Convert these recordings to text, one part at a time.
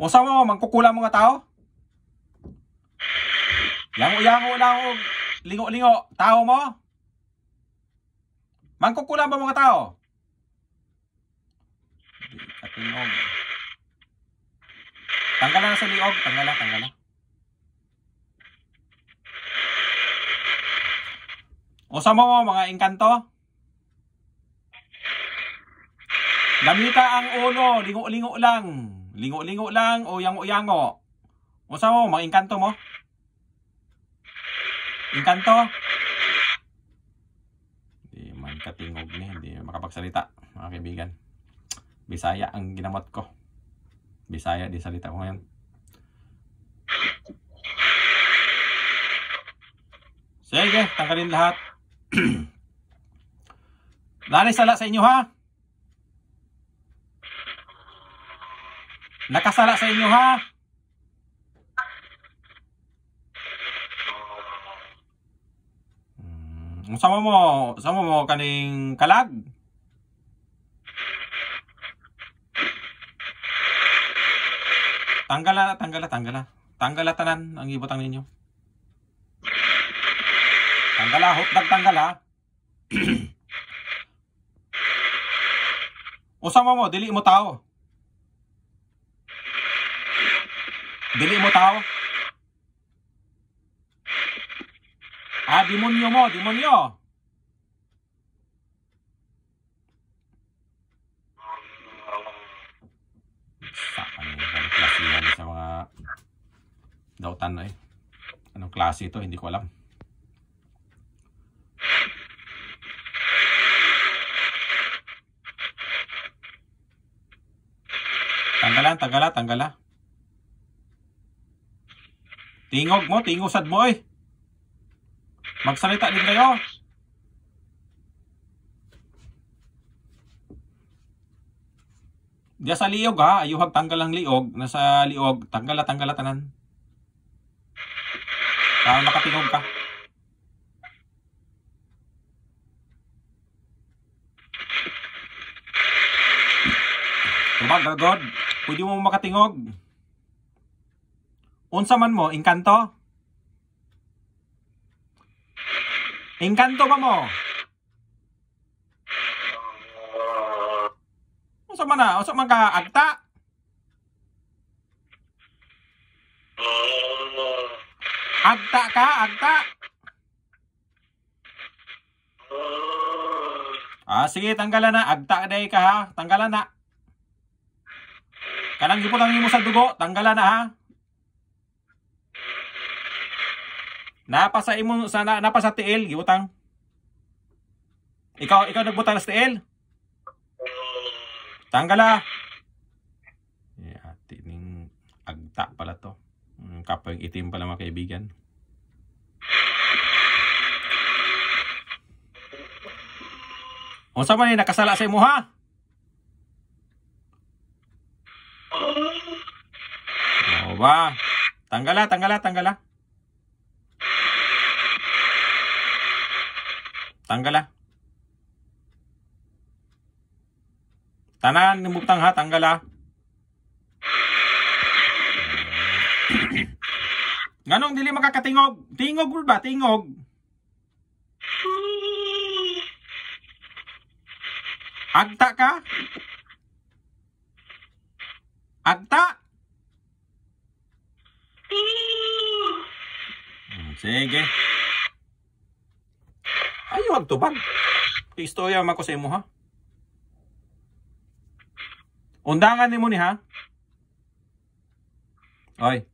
Unsa mo mangkukulang mga tao? Yango-yango lang og lingo-lingo tao mo? Mangkukulang ba mga tao? Di katingog. Tanggal na sa liog, tanggal na. Unsa mo mga engkanto? Lamita ang ulo, lingo-lingo lang. Lingo-lingo lang o yango-yango. Unsa mo mga engkanto mo? Engkanto? Hindi man katingog ni, hindi makapagsalita, mga kaibigan. Bisaya ang ginamot ko. Bisaya di salita ko ngayon. Sige, tanggalin lahat. Nanay sala sa inyo ha? Nakasala sa inyo ha? Sama mo kaning kalag? Tanggala tanan ang ibutang ninyo. Tanggala, hotdog tanggala. Usama mo, dili mo tao. Dili mo tao. Ah, demonyo mo, demonyo. Saan yung klase yan sa mga dautan na eh. Anong klase ito, hindi ko alam. Tanggala. Tingusad mo eh. Magsalita din kayo. Diya sa liog ha, ayuhag tanggal ang liog. Nasa liog, tanggala tanan. Para makatingog ka. Tubag agad, pwede mo makatingog. Unsa man mo, engkanto? Engkanto ba mo? Unsa man na? Unsa man ka agta? Agta ka? Agta? Ah, sige, tanggalan na. Agta day ka ha. Tanggalan na. Kanang giputang mo sa dugo, tanggalan na ha. Napasa imo sana napasa tiil gibutang. Ikaw nagbutang sa tiil. Tanggala. Ati ning agta pala to. Kapoy itim pala mga kaibigan. Unsa man ni nakasala sa imo ha? O ba? Tanggala. Tanggala. Tanan nimutang ha, tanggala. Nganong dili makakatingog? Tingog ba? Tingog. Agta ka? Agta? Sige. Ayaw agtubag. Istorya man ko sa imo ha. Undangan ni mo ni ha. Oy.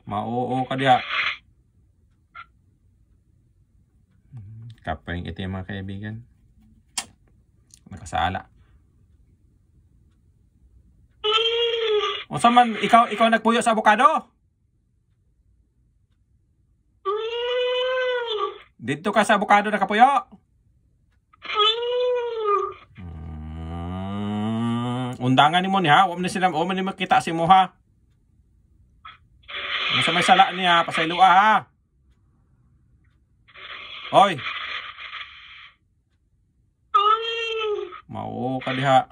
Mao ka diha. Kapeng ito yung mga kaibigan. Nakasala. Unsa man ikaw nagpuyo sa abokado? Dito ka sa abokado nakapuyo? Undangan ni mo niya, o man ni makita si mo ha. Sa may sala niya, pasaylua ha. Oy. Mao ka diha.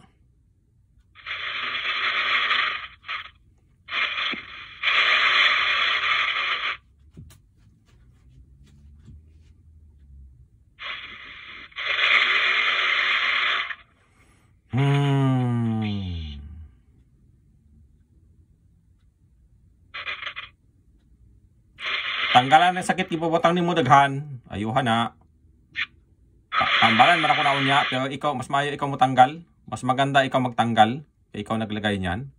Tanggalan ng sakit ipabutang ni mo daghan. Ayuhan na. Tambalan man ako na unya, pero ikaw mas maayo ikaw mo tanggal. Mas maganda ikaw magtanggal. Ikaw naglagay niyan.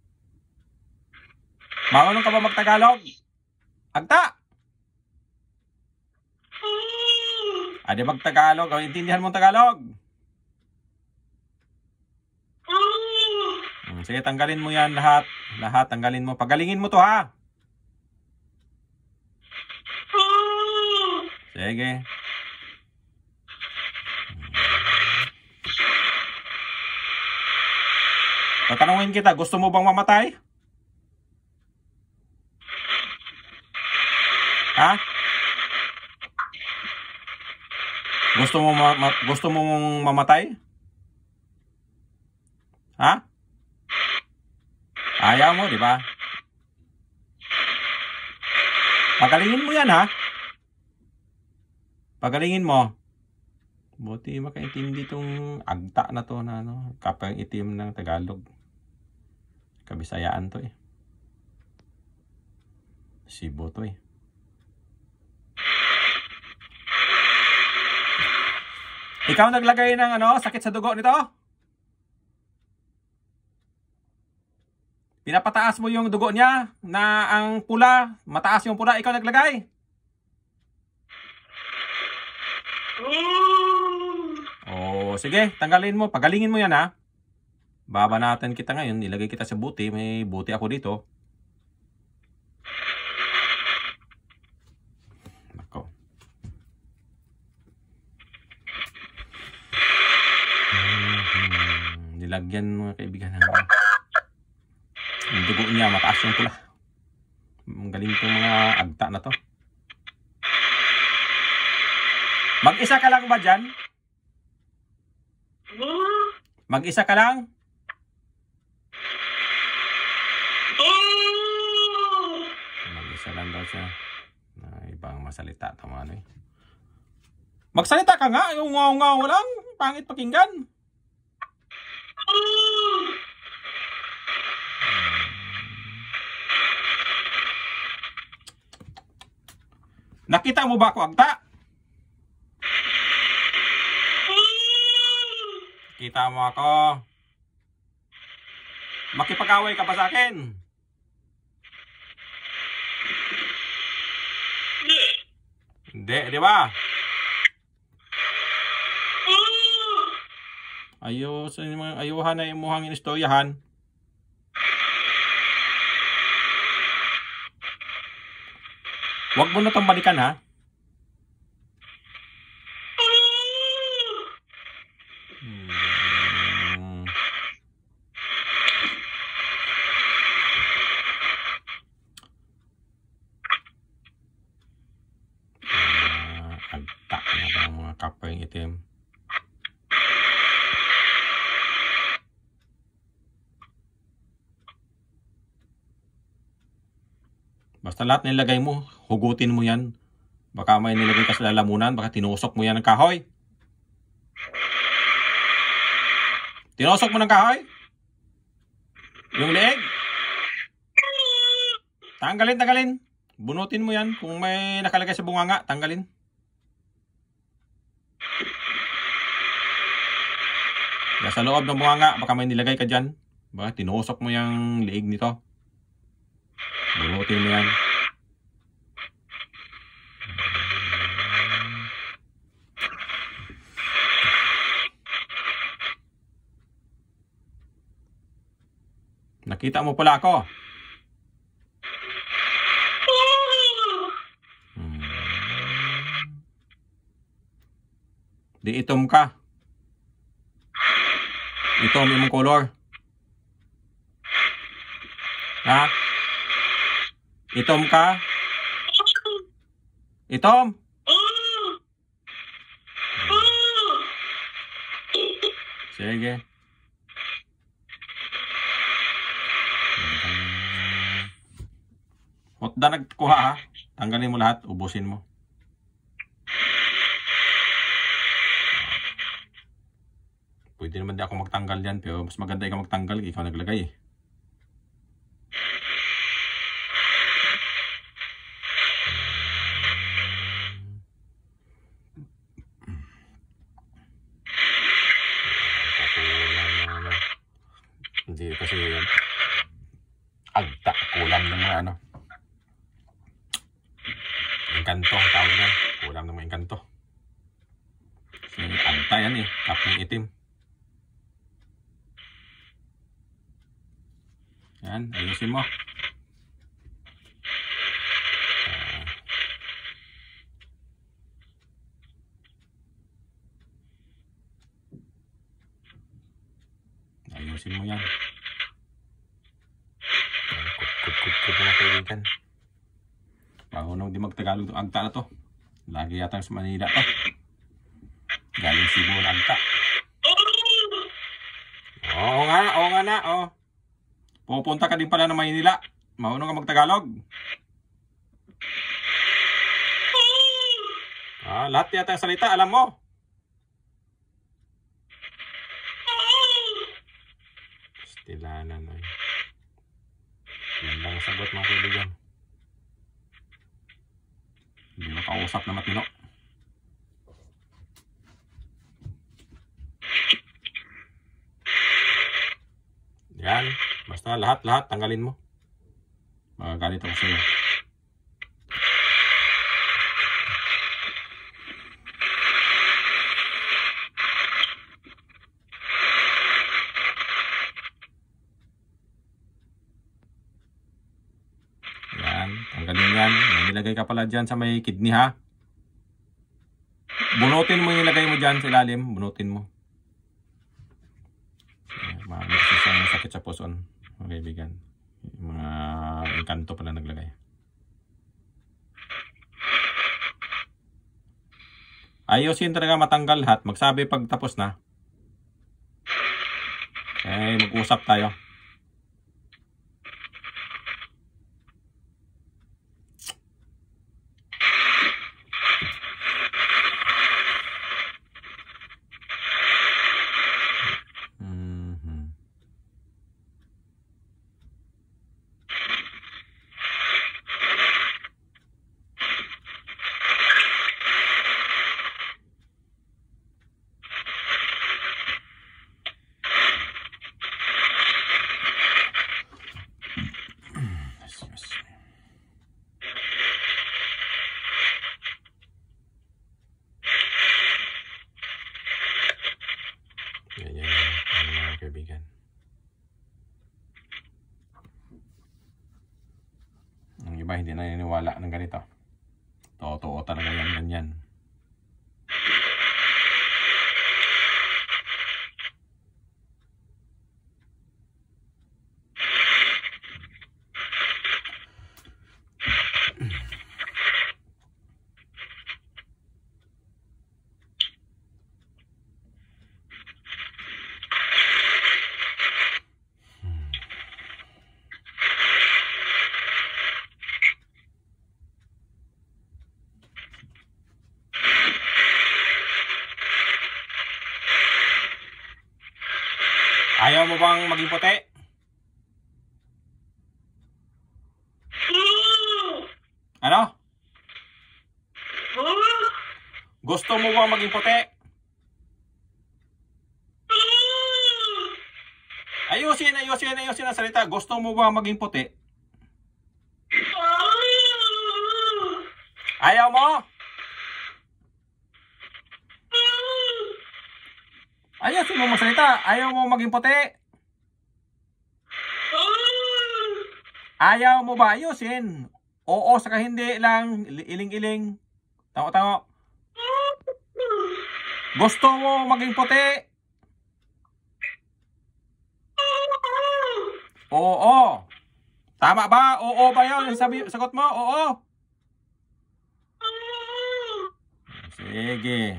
Marunong ka ba magtagalog? Agta! Adi magtagalog. Intindihan mo Tagalog. Sige, tanggalin mo yan lahat. Lahat, tanggalin mo. Pagalingin mo to ha. Sige. Tatanungin kita, gusto mo bang mamatay? Ha? Gusto mo mamatay? Ha? Ayaw mo, di ba? Pagalingin mo yan, ha? Pagalingin mo. Buti makaintindi itong agta na to na ano, kapang itim ng Tagalog. Kabisayaan to eh. Cebu to eh. Ikaw naglagay ng ano, sakit sa dugo nito? Pinapataas mo yung dugo niya na ang pula, mataas yung pula, ikaw naglagay? Oh, sige, tanggalin mo, pagalingin mo yan ha. Baba natin kita ngayon, ilagay kita sa buti, may buti ako dito. Nako. Nilagyan mga kaibigan ng yung dugo niya, mataas yung pula. Ang galing itong mga agta na to. Mag-isa ka lang ba dyan? Mag-isa ka lang? Mag-isa lang daw siya. Ibang masalita. Tama ano eh. Magsalita ka nga. Yung ngaw-ngaw lang. Pangit pakinggan. Nakita mo ba ako, agta? Kita mo ako. Makipag-away ka pa sa akin? Hindi, di ba? Ayuhan na imuhang inistoryahan. Huwag mo na itong balikan ha. Agta na ang mga kapeng itim. Basta lahat nilagay mo, hugutin mo yan. Baka may nilagay ka sa lalamunan, baka tinusok mo yan ng kahoy. Tinusok mo ng kahoy? Yung leeg? Tanggalin. Bunutin mo yan. Kung may nakalagay sa bunganga, tanggalin. Kaya sa loob ng bunganga, baka may nilagay ka dyan. Baka tinusok mo yung leeg nito. Bunutin mo yan. Nakita mo pala ako. Di itom ka. Itom yung color. Ha? Itom ka? Itom? Sige. Hotda nagkuha ha. Tanggalin mo lahat. Ubusin mo. Pwede naman di ako magtanggal yan. Pero mas maganda ikaw magtanggal. Ikaw naglagay eh. Hindi kasi agta. Kulang ng mga ano. Engkanto. Tawag yan. Kulang ng mga engkanto. Kasi agta yan eh. Kaping itim. Yan, ayusin mo. Ayusin mo yan. Kut mga kaibigan. Mahunong di magtagalog itong agta na to. Lagi yata sa Manila to. Galing Cebu na agta. Oo nga na, oo. Pupunta ka din pala ng Maynila. Mahunong ka magtagalog. Lahat yata ang salita, alam mo. Stilanan. Yan lang ang sagot mga kaibigan. Hindi makausap na matino. Yan. Basta lahat tanggalin mo. Magagalit ako sa'yo. Yan. Tanggalin yan. May nilagay ka pala dyan sa may kidney ha. Bunutin mo yung nilagay mo dyan sa ilalim. Bunutin mo. Isang sakit sa puson. Mga kaibigan. Mga engkanto pala naglagay. Ayusin talaga matanggal lahat. Magsabi pag tapos na. Okay, mag-usap tayo. Yan mga kaibigan. Ang iba hindi naniniwala ng ganito. Totoo talaga yan, ganyan. Ayaw mo bang maging puti? Ano? Gusto mo bang maging puti? Ayusin ang salita. Gusto mo bang maging puti? Ayaw mo? Ayusin mo magsalita. Ayaw mo maging puti? Ayaw mo ba ayusin? Oo, saka hindi lang. Iling-iling. Tango-tango. Gusto mo maging puti? Oo. Tama ba? Oo ba yun? Sagot mo? Oo. Sige.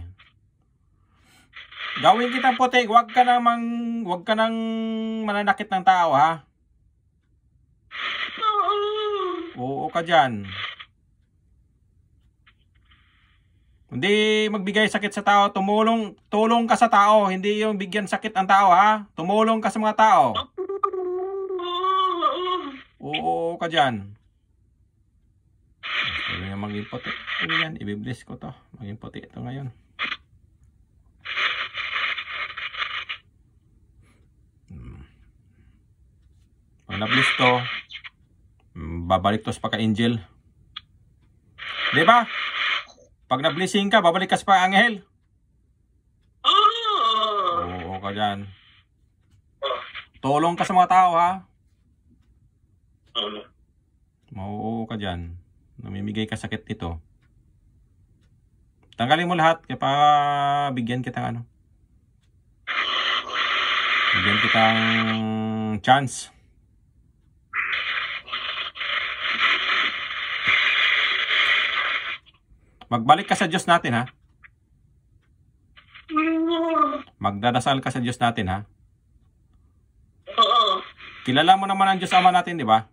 Gawin kitang puti. Huwag ka nang mananakit ng tao ha. Oo ka dyan. Hindi magbigay sakit sa tao, tulong ka sa tao, hindi yung bigyan sakit ang tao ha. Tumulong ka sa mga tao. Oo ka dyan. Gusto niya maging puti. Ano yan? Ibibless ko to. Maging puti ito ngayon. Pag na-bliss to, babalik to sa pagka-angel. Diba? Pag na-blessing ka, babalik ka sa pagka-angel. Oo ka dyan. Tulong ka sa mga tao ha. Oo ka dyan. Namimigay ka sakit nito. Tanggalin mo lahat kaya pa bigyan kitang ano. Bigyan kitang chance. Magbalik ka sa Diyos natin ha. Magdadasal ka sa Diyos natin ha. Kilala mo naman ang Diyos Ama natin, di ba?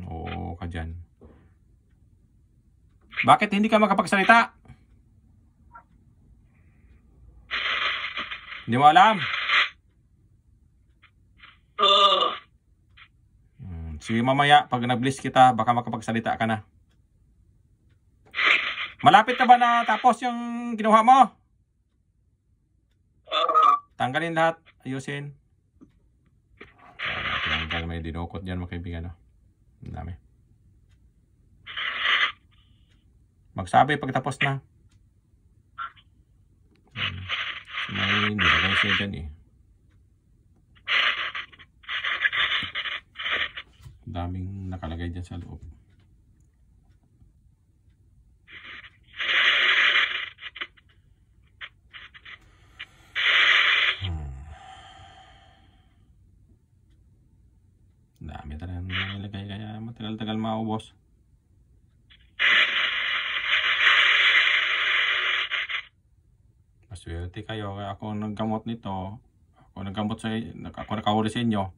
Oo ka dyan. Bakit hindi ka makapagsalita? Hindi mo alam? Sige mamaya, pag nag-bliss kita, baka makapagsalita ka na. Malapit na ba na tapos yung kinuha mo? Tanggalin lahat, ayusin. Tanggal, may dinukot dyan mga kaibigan. Ang dami. Magsabi pag tapos na. May nilagay siya dyan eh. Daming nakalagay dyan sa loob. Dami talaga nilagay kaya matagal-tagal maubos. Maswerte kayo kaya ako naggamot nito. Ako nakahuli sa inyo.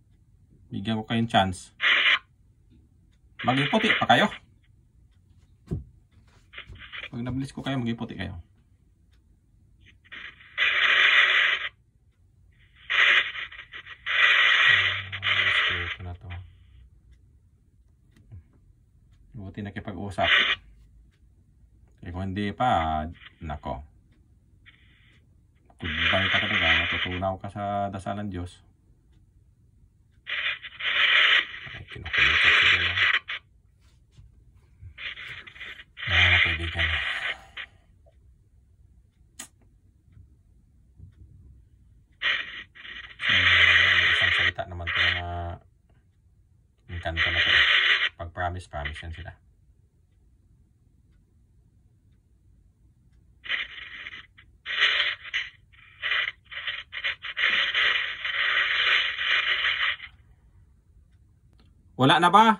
Bigyan ko kayong chance. Maging puti pa kayo. Pag na-bliss ko kayo, maging puti kayo. Ito na to. Buti nakipag-usap. Kung hindi pa, nako. Goodbye ka talaga. Matutunaw ka sa dasalan Diyos. Ay, kinukulit ka sila. Mga kaibigan. Isang salita naman ito na kanto na ito. Pag promise yan sila. Wala na ba?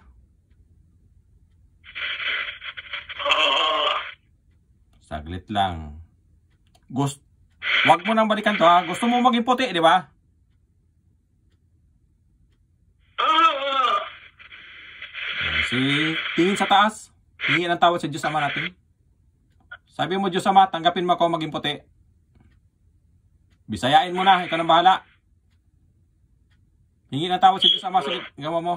Saglit lang. Wag mo nang balikan to ha. Gusto mo maging puti, di ba? Tingin sa taas. Tingin ang tawad sa Diyos Ama natin. Sabi mo, Diyos Ama, tanggapin mo ako maging puti. Bisayain mo na. Ikaw nang bahala. Tingin ang tawad sa Diyos Ama. Sige, gawa mo.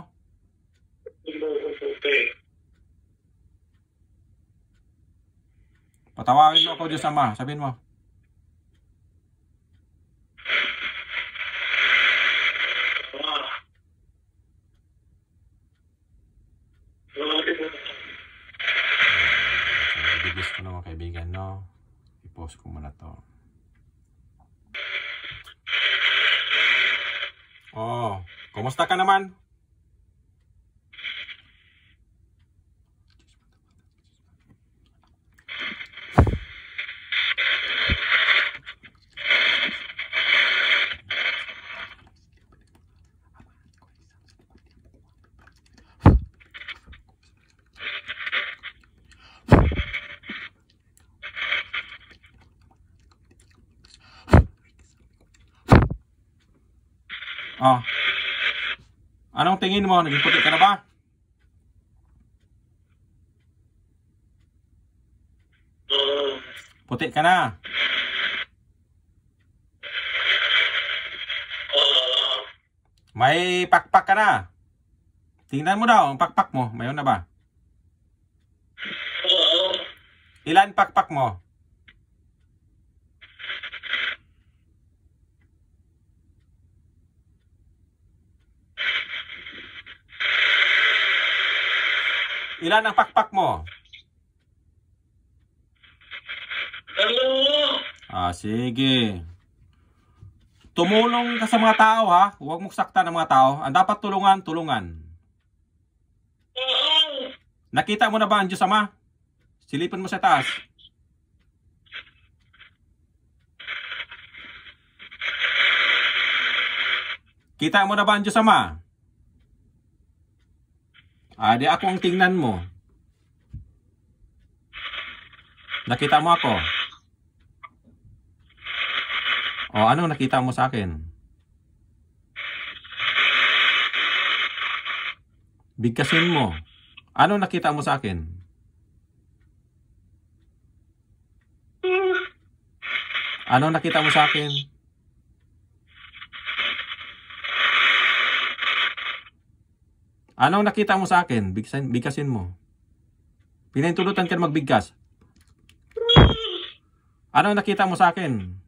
Patawagin mo ako, Diyos Ama. Sabihin mo. Ibigis ko na mga kaibigan, no? I-post ko muna to. Oh, kumusta ka naman? Oh. Anong tingin mo? Naging puti ka na ba? Puti ka na. May pakpak ka na. Tingnan mo daw, ang pakpak mo. Mayon na ba? Ilan pakpak mo? Ilan ang pakpak mo? Sige. Tumulong ka sa mga tao, ha? Huwag mong saktan ng mga tao. Ang dapat tulungan, tulungan. Nakita mo na ba ang Diyos Ama? Silipin mo sa taas. Kita mo na ba ang Diyos Ama? Di ako ang tingnan mo. Nakita mo ako? Ano nakita mo sa akin? Bigkasin mo. Ano nakita mo sa akin? Ano nakita mo sa akin? Ano nakita mo sa akin? Bigkasin mo. Pinahintulutan ka magbigkas. Ano nakita mo sa akin?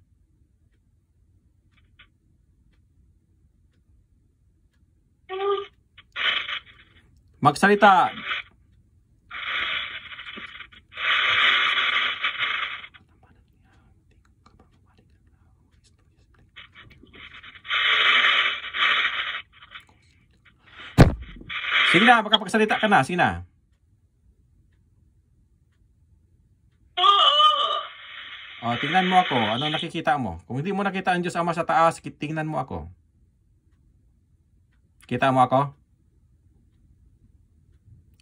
Magsalita. Sige na, makapagsalita ka na. Sige na. Tingnan mo ako. Ano nakikita mo? Kung hindi mo nakita ang Diyos Ama sa taas, tingnan mo ako. Kita mo ako?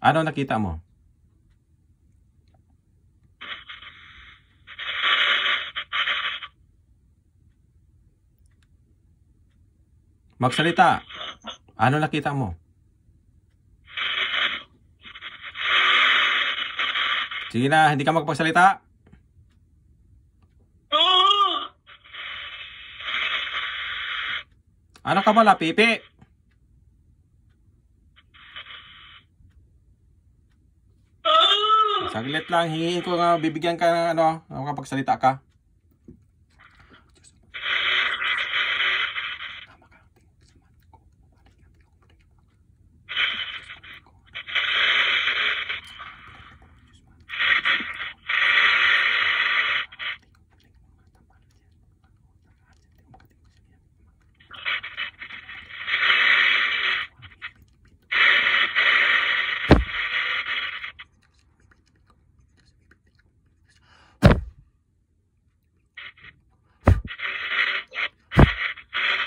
Ano nakita mo? Magsalita. Ano nakita mo? Sige na, hindi ka magpagsalita. Ano ka pala, pipi? Saglit lang, hingin ko nga, bibigyan ka ng makapagsalita ka.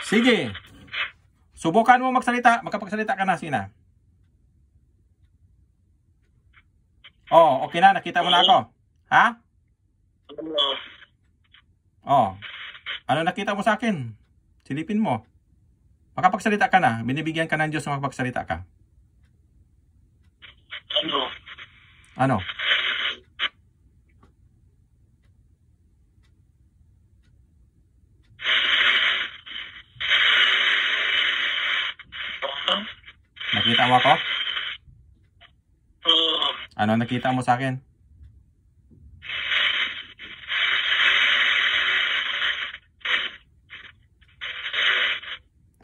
Sige. Subukan mo magsalita. Magkapagsalita ka na, Sina. Okay na. Nakita mo na ako. Ha? Ano nakita mo sa akin? Silipin mo. Makapagsalita ka na. Binibigyan ka ng Diyos na makapagsalita ka. Ano? Nakita mo ako? Ano nakita mo sa akin?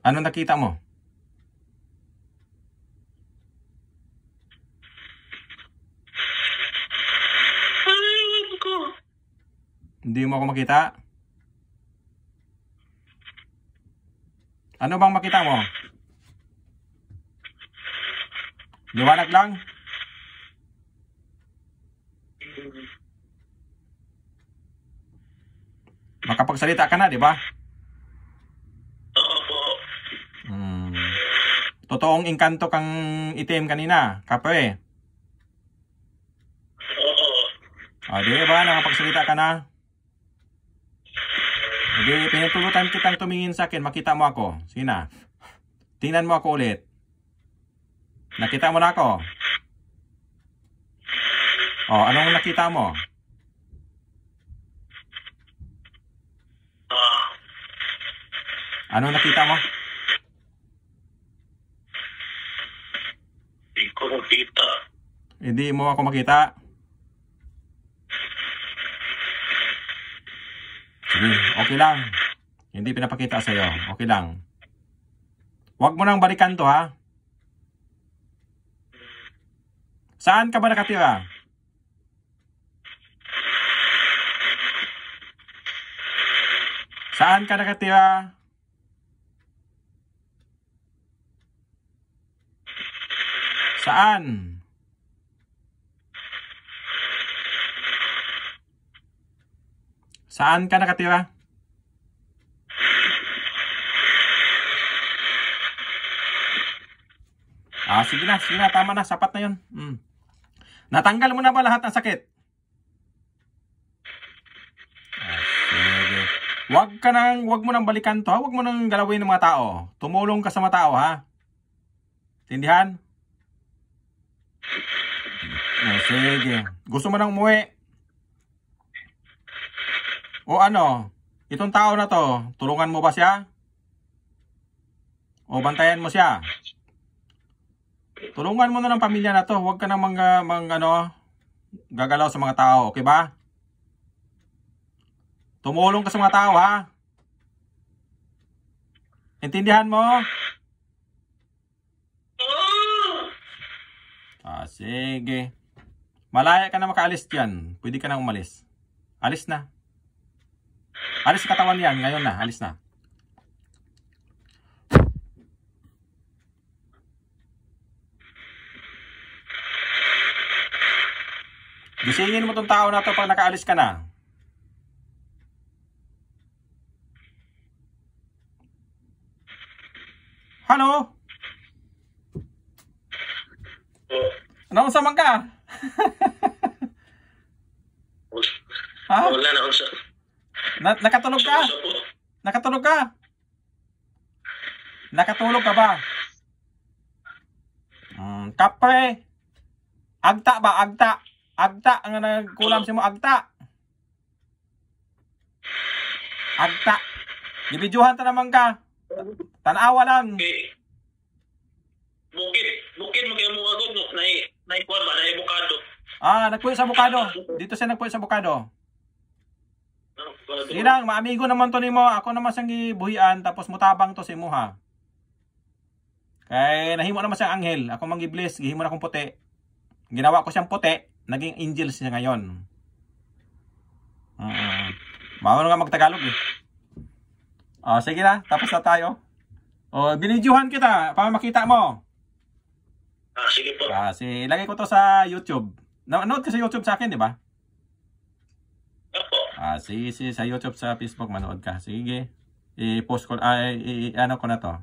Ano nakita mo? Hindi mo ako makita? Ano bang makita mo? Liwanag lang? Makapagsalita ka na, di ba? Totoong engkanto kang itim kanina, kape. Di ba? Nakapagsalita ka na? Pinutulutan kitang tumingin sa akin, makita mo ako. Sige na. Tingnan mo ako ulit. Nakita mo na ako. Oh, anong nakita mo? Anong nakita mo? Hindi ko makita. Hindi mo ako makita. Sige, okay lang. Hindi pinapakita sa'yo. Okay lang. Huwag mo nang balikan to, ha? Saan ka ba nakatira? Saan ka nakatira? Saan? Saan ka nakatira? Sige na, tama na, sapat na yun. Natanggal mo na ba lahat ng sakit? Sige. Wag mo nang balikan to, ha? Wag mo nang galawin ng mga tao. Tumulong ka sa mga tao, ha? Tindihan? Sige. Gusto mo nang umuwi? O ano? Itong tao na to, tulungan mo ba siya? O bantayan mo siya? Tulungan mo na ng pamilya na to. Huwag ka na gagalaw sa mga tao. Okay ba? Tumulong ka sa mga tao, ha? Intindihan mo? Sige. Malaya ka na makaalis dyan. Pwede ka na umalis. Alis na. Alis sa katawan yan. Ngayon na. Alis na. Gisingin mo tong tao na to pag nakaalis ka na. Hello? Ano sa man ka? Ha? Wala na ako. Nakatulog ka? Nakatulog ka? Nakatulog ka ba? Kapre. Agta ba? Agta. Agta ang nagkulam si mo. Agta. Agta. Gibidyuhan ta naman ka. Tanawa lang. Okay. Bukid mo kayo mo agad. Naikuan ba? Naibukado. Nagpuyo sa bukado. Dito siya nagpuyo sa bukado. Sige lang, maamigo naman to ni mo. Ako naman siyang gibuhian. Tapos mutabang to si mo, ha. Kaya nahimo naman siyang anghel. Ako mang gibless. Gihimo na akong puti. Ginawa ko siyang puti. Naging angel siya ngayon. Bawal nga magtagalog eh. Sige na, tapos na tayo. Binidyohan kita para makita mo. Sige po. Ilagay ko to sa YouTube. Nanood ka sa YouTube sa akin, di ba? Opo. Sige, sa YouTube, sa Facebook, manood ka. Sige. I-post ko, ano ko na to.